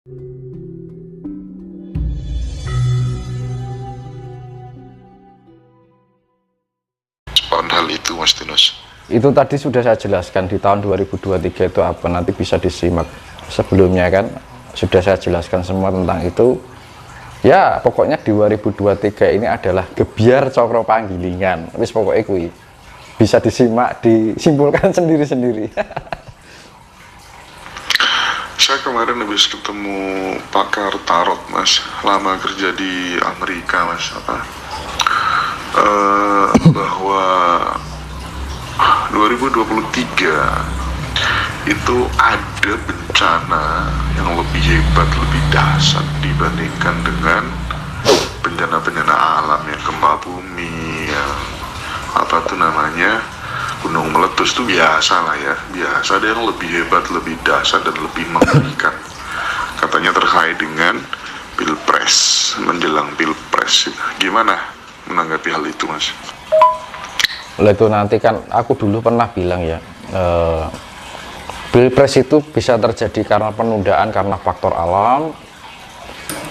Hal itu Mas Tinus. Itu tadi sudah saya jelaskan di tahun 2023 itu apa, nanti bisa disimak. Sebelumnya kan sudah saya jelaskan semua tentang itu. Ya pokoknya 2023 ini adalah gebiar cokro panggilingan. Wis pokoknya kui bisa disimak, disimpulkan sendiri-sendiri. Saya kemarin habis ketemu pakar tarot Mas, lama kerja di Amerika Mas, bahwa 2023 itu ada bencana yang lebih hebat, lebih dahsyat dibandingkan dengan bencana-bencana alam yang gempa bumi, yang gunung meletus itu biasa lah ya, biasa. Ada yang lebih hebat, lebih dahsyat dan lebih mengerikan, katanya terkait dengan pilpres, menjelang pilpres. Gimana menanggapi hal itu Mas? Oleh itu nanti kan aku dulu pernah bilang ya, pilpres itu bisa terjadi karena penundaan karena faktor alam,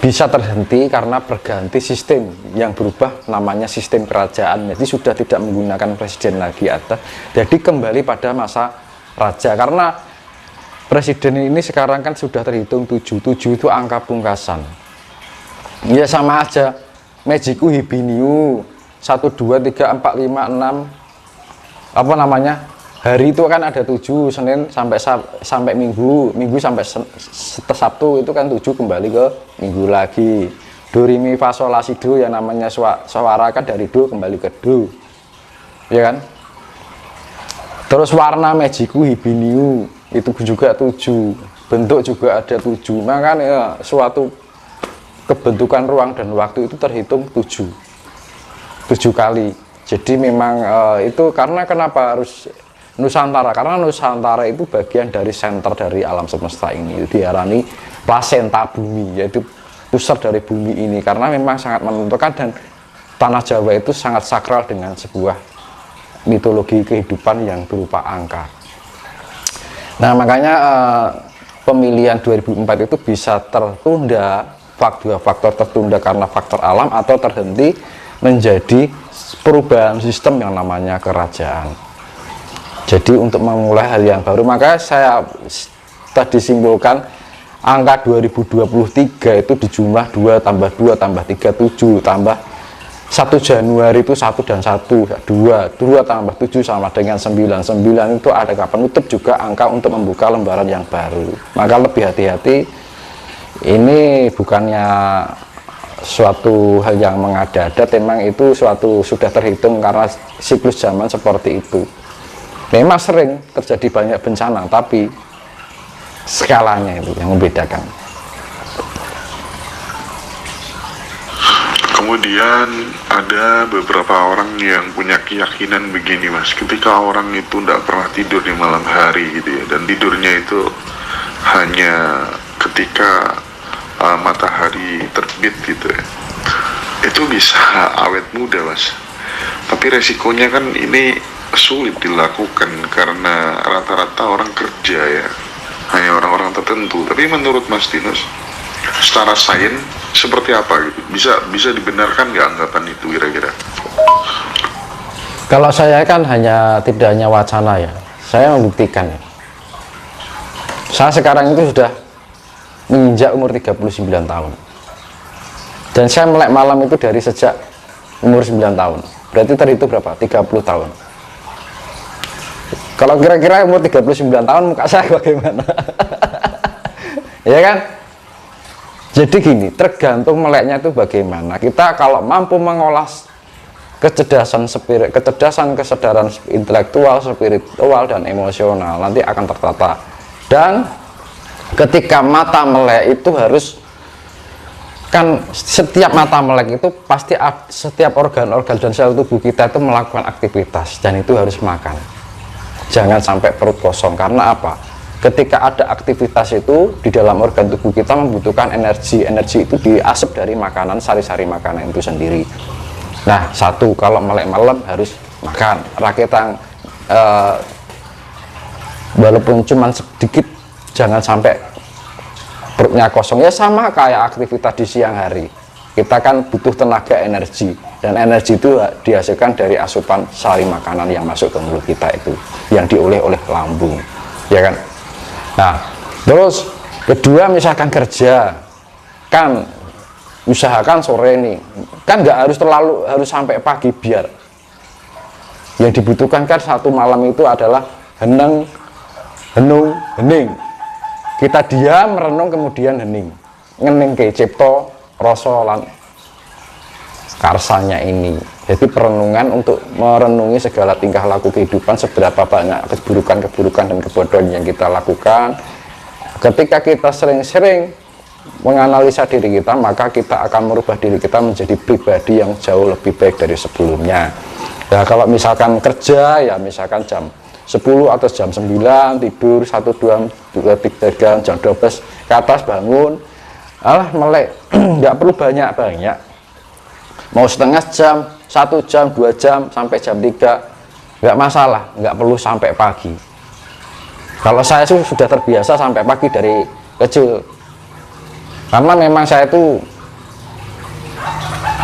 bisa terhenti karena berganti sistem yang berubah, namanya sistem kerajaan. Jadi sudah tidak menggunakan presiden lagi atas, jadi kembali pada masa raja. Karena presiden ini sekarang kan sudah terhitung 7 itu angka pungkasan. Ya sama aja, Magiku Hibiniu 1 2 3 4 5 6 apa namanya, hari itu kan ada 7, Senin sampai Minggu sampai Sabtu itu kan 7 kembali ke Minggu lagi. Do re mi fa sol la si do yang namanya suara kan dari do kembali ke do, ya kan. Terus warna Magiku Hibiniu itu juga 7, bentuk juga ada 7, makanya suatu kebentukan ruang dan waktu itu terhitung 7 kali. Jadi memang itu karena kenapa harus Nusantara, karena Nusantara itu bagian dari senter dari alam semesta ini, diarani plasenta bumi, yaitu pusat dari bumi ini, karena memang sangat menentukan. Dan tanah Jawa itu sangat sakral dengan sebuah mitologi kehidupan yang berupa angka. Nah makanya pemilihan 2004 itu bisa tertunda, faktor tertunda karena faktor alam, atau terhenti menjadi perubahan sistem yang namanya kerajaan. Jadi untuk memulai hal yang baru, maka saya tadi simpulkan angka 2023 itu dijumlah 2 tambah 2 tambah 3 7 tambah 1 Januari itu 1 dan 1 2 tambah 7 sama dengan 9 itu ada penutup juga angka untuk membuka lembaran yang baru. Maka lebih hati-hati, ini bukannya suatu hal yang mengada-ada, memang itu suatu sudah terhitung karena siklus zaman seperti itu. Memang sering terjadi banyak bencana, tapi skalanya itu yang membedakan. Kemudian ada beberapa orang yang punya keyakinan begini Mas, ketika orang itu tidak pernah tidur di malam hari gitu ya, dan tidurnya itu hanya ketika matahari terbit gitu ya, itu bisa awet muda Mas. Tapi resikonya kan ini sulit dilakukan karena rata-rata orang kerja ya, hanya orang-orang tertentu. Tapi menurut Mas Tinus, secara sains seperti apa gitu, bisa dibenarkan nggak anggapan itu kira-kira? Kalau saya kan tidak hanya wacana ya, saya membuktikan ya. Saya sekarang itu sudah menginjak umur 39 tahun, dan saya melek malam itu dari sejak umur 9 tahun, berarti terhitung berapa? 30 tahun. Kalau kira-kira umur 39 tahun muka saya bagaimana? Ya kan? Jadi gini, tergantung meleknya itu bagaimana. Kita kalau mampu mengolah kecerdasan spirit, kesadaran intelektual, spiritual, dan emosional, nanti akan tertata. Dan ketika mata melek itu harus, kan setiap mata melek itu pasti setiap organ-organ dan sel tubuh kita itu melakukan aktivitas, dan itu harus makan. Jangan sampai perut kosong. Karena apa? Ketika ada aktivitas itu di dalam organ tubuh kita membutuhkan energi itu diasap dari makanan, sari-sari makanan itu sendiri. Nah, satu, kalau melek malam harus makan rakitan, walaupun cuma sedikit, jangan sampai perutnya kosong, ya sama kayak aktivitas di siang hari. Kita kan butuh tenaga energi, dan energi itu dihasilkan dari asupan sari makanan yang masuk ke mulut kita itu, yang dioleh oleh lambung, ya kan. Nah, terus kedua, misalkan kerja, kan usahakan sore nih, kan nggak harus sampai pagi, biar yang dibutuhkan kan satu malam itu adalah heneng, henung, hening. Kita diam, merenung, kemudian hening, ngening ke cipto rasa lan karsanya ini. Jadi perenungan untuk merenungi segala tingkah laku kehidupan, seberapa banyak keburukan-keburukan dan kebodohan yang kita lakukan. Ketika kita sering-sering menganalisa diri kita, maka kita akan merubah diri kita menjadi pribadi yang jauh lebih baik dari sebelumnya. Ya, kalau misalkan kerja, ya misalkan jam 10 atau jam 9 tidur 1, 2, 3 jam 12 ke atas bangun, melek, nggak perlu banyak-banyak, mau setengah jam, 1 jam, 2 jam, sampai jam 3 nggak masalah, nggak perlu sampai pagi. Kalau saya sudah terbiasa sampai pagi dari kecil, karena memang saya itu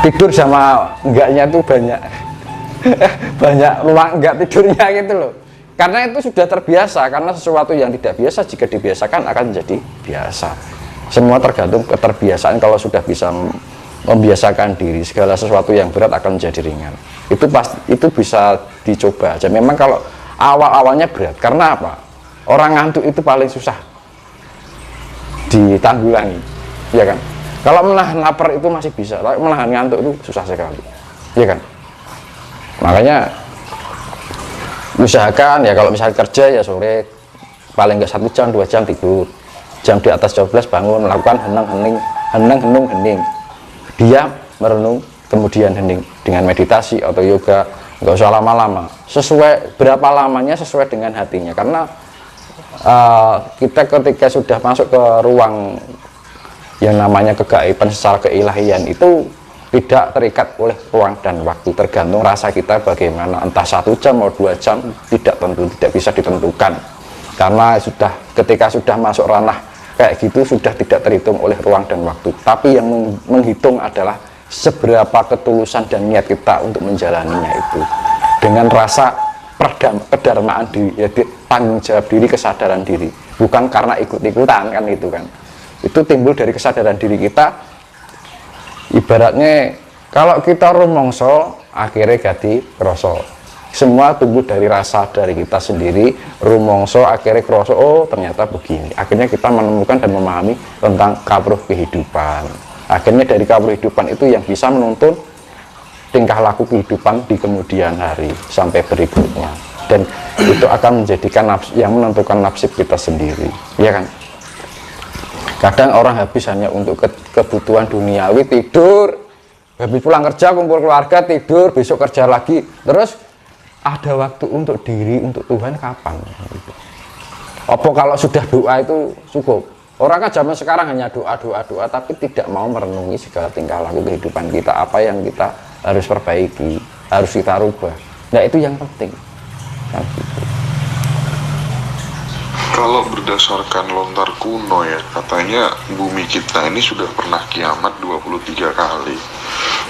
tidur sama enggaknya itu banyak banyak ruang enggak tidurnya gitu loh, karena itu sudah terbiasa. Karena sesuatu yang tidak biasa jika dibiasakan akan menjadi biasa. Semua tergantung keterbiasaan. Kalau sudah bisa membiasakan diri, segala sesuatu yang berat akan menjadi ringan. Itu bisa dicoba aja. Memang kalau awal-awalnya berat, karena apa? Orang ngantuk itu paling susah ditanggulangi, ya kan? Kalau menahan lapar itu masih bisa, tapi menahan ngantuk itu susah sekali, ya kan? Makanya usahakan ya, kalau misalnya kerja ya sore paling nggak 1 jam 2 jam tidur, jam di atas 12 bangun, melakukan heneng, henung, hening, diam, merenung, kemudian hening dengan meditasi atau yoga. Nggak usah lama-lama, sesuai berapa lamanya sesuai dengan hatinya. Karena kita ketika sudah masuk ke ruang yang namanya kegaiban secara keilahian, itu tidak terikat oleh ruang dan waktu, tergantung rasa kita bagaimana. Entah 1 jam atau 2 jam tidak tentu, tidak bisa ditentukan, karena ketika sudah masuk ranah kayak gitu sudah tidak terhitung oleh ruang dan waktu. Tapi yang menghitung adalah seberapa ketulusan dan niat kita untuk menjalaninya itu, dengan rasa kedarmaan diri, ya, tanggung jawab diri, kesadaran diri, bukan karena ikut-ikutan kan. Itu kan, itu timbul dari kesadaran diri kita. Ibaratnya kalau kita rumongso akhirnya gati kroso, semua tumbuh dari rasa dari kita sendiri. Rumongso akhirnya kroso, oh ternyata begini. Akhirnya kita menemukan dan memahami tentang kawruh kehidupan. Akhirnya dari kawruh kehidupan itu yang bisa menuntun tingkah laku kehidupan di kemudian hari sampai berikutnya, dan itu akan menjadikan yang menentukan nasib kita sendiri, ya kan. Kadang orang habis hanya untuk kebutuhan duniawi, tidur, habis pulang kerja kumpul keluarga, tidur, besok kerja lagi, terus ada waktu untuk diri, untuk Tuhan kapan? Apa kalau sudah doa itu cukup? Orang kan zaman sekarang hanya doa, tapi tidak mau merenungi segala tingkah laku kehidupan kita, apa yang kita harus perbaiki, harus kita rubah. Nah itu yang penting. Nah, gitu. Kalau berdasarkan lontar kuno ya, katanya bumi kita ini sudah pernah kiamat 23 kali.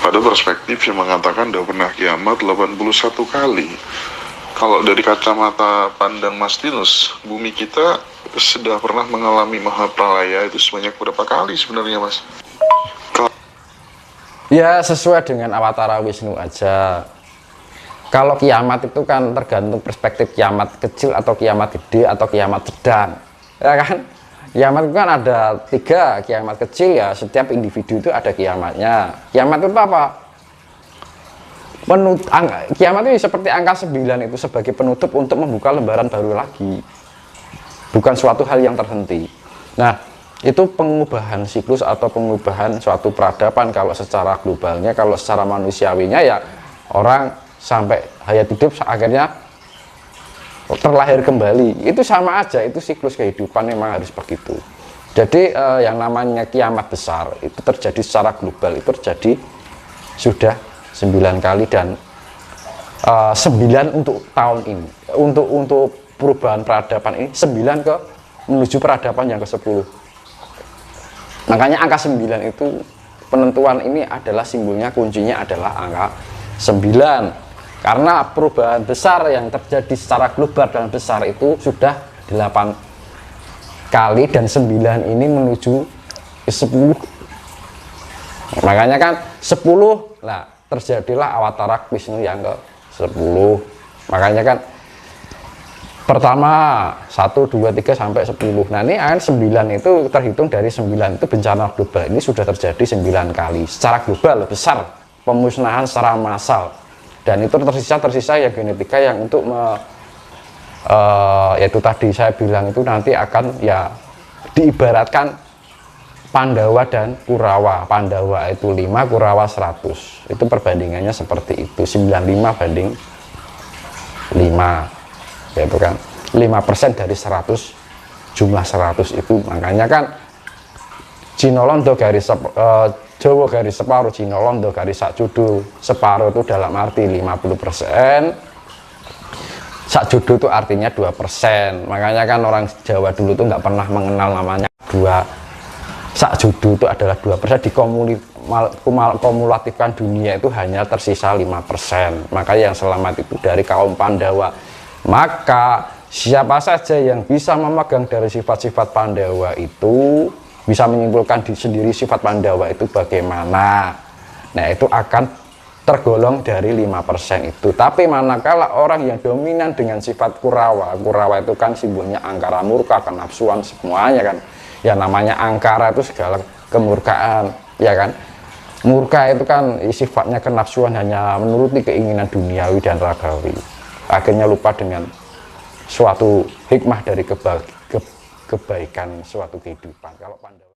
Pada perspektif yang mengatakan sudah pernah kiamat 81 kali. Kalau dari kacamata pandang Mas Tinus, bumi kita sudah pernah mengalami mahapralaya itu sebanyak berapa kali sebenarnya, Mas? Ya sesuai dengan Awatara Wisnu aja. Kalau kiamat itu kan tergantung perspektif, kiamat kecil atau kiamat gede atau kiamat sedang, ya kan. Kiamat itu kan ada 3. Kiamat kecil ya setiap individu itu ada kiamatnya. Kiamat itu apa? Kiamat itu seperti angka 9 itu sebagai penutup untuk membuka lembaran baru lagi, bukan suatu hal yang terhenti. Nah itu pengubahan siklus atau pengubahan suatu peradaban kalau secara globalnya. Kalau secara manusiawinya ya orang sampai hayat hidup akhirnya terlahir kembali, itu sama aja, itu siklus kehidupan memang harus begitu. Jadi yang namanya kiamat besar itu terjadi secara global, itu terjadi sudah 9 kali, dan 9 untuk tahun ini, untuk perubahan peradaban ini, 9 menuju peradaban yang ke-10. Makanya angka 9 itu penentuan ini adalah simbolnya, kuncinya adalah angka 9. Karena perubahan besar yang terjadi secara global dan besar itu sudah 8 kali, dan 9 ini menuju ke 10. Makanya kan 10, nah terjadilah Awatara Wisnu yang ke 10. Makanya kan pertama 1, 2, 3 sampai 10. Nah ini kan 9 itu terhitung dari 9 itu bencana global ini sudah terjadi 9 kali secara global besar, pemusnahan secara massal, dan itu tersisa ya genetika yang untuk yaitu tadi saya bilang itu nanti akan ya diibaratkan Pandawa dan Kurawa. Pandawa itu 5, Kurawa 100. Itu perbandingannya seperti itu, 95 banding 5, yaitu kan 5% dari 100, jumlah 100 itu. Makanya kan Jinolondo garis Jawa garis separuh, Jinolondo garis sakjudul. Separuh itu dalam arti 50%, sakjudul itu artinya 2%. Makanya kan orang Jawa dulu tuh nggak pernah mengenal namanya 2. Sakjudul itu adalah 2%, dikumulatifkan dunia itu hanya tersisa 5%. Maka yang selamat itu dari kaum Pandawa. Maka siapa saja yang bisa memegang dari sifat-sifat Pandawa itu bisa menyimpulkan sendiri sifat Pandawa itu bagaimana. Nah itu akan tergolong dari 5% itu. Tapi manakala orang yang dominan dengan sifat Kurawa, Kurawa itu kan simbolnya angkara murka, kenafsuan semuanya kan. Ya namanya angkara itu segala kemurkaan, ya kan. Murka itu kan sifatnya kenafsuan, hanya menuruti keinginan duniawi dan ragawi. Akhirnya lupa dengan suatu hikmah dari kebaikan suatu kehidupan. Kalau Pandawa